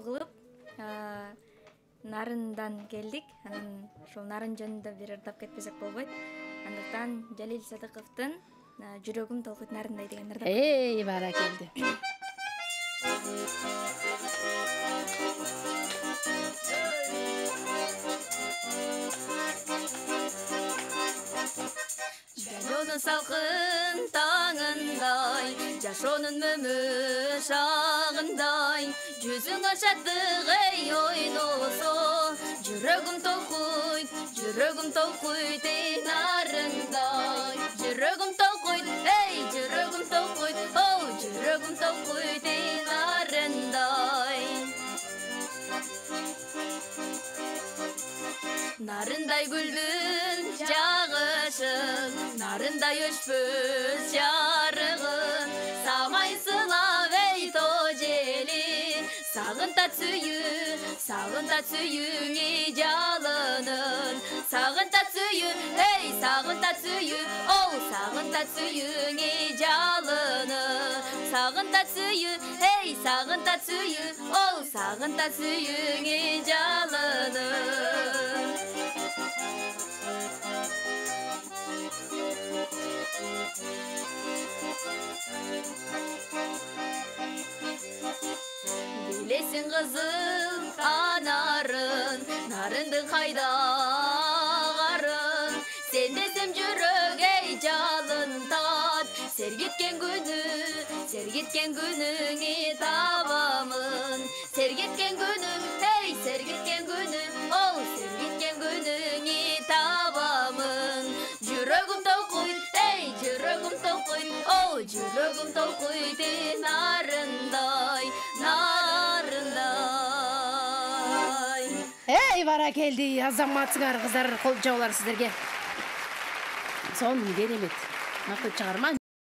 кылып нарындан келдик. Анан ошол нарын жөнүндө бир ырдап кетпесек болбойт. Андыктан Жалил Садыковдун жүрөгүм толкуйт нарындай деген ырдап. Эй, баракелди. Жайлоонун салкын таңындай, жашоонун мөмү шагындай, жүзүңө шаттык эй ойносо, жүрөгүм толкуйт эй нарындай, жүрөгүм толкуйт эй, жүрөгүм толкуйт, оу, жүрөгүм толкуйт эй нарындай. Нарындай гүлдүн жагышын, нарындай өчпөс жарыгын, самайсылап эй тожели, сагынтат сүйүңү жалынын, сагынтат сүйү, эй сагынтат сүйү, оу сагынтат сүйүңү жалынын, сагынтат сүйү, эй сагынтат сүйү, оу сагынтат сүйүңү жалынын. Билесиң кызым анарын, нарындын кайдагарын, сен десем жүрөк эй жалынтат, сергиткен күнүңү табамын, сергиткен күнүм, эй сергиткен күнүм, оу сергиткен күнүңү табамын, жүрөгүм толкуйт, эй жүрөгүм толкуйт, оу жүрөгүм толкуйт нарындай, нарындай. Эй, баракелди, азаматсыңар кыздар, кол жабылар сиздерге. Сон керемет. Мактап чыгарма.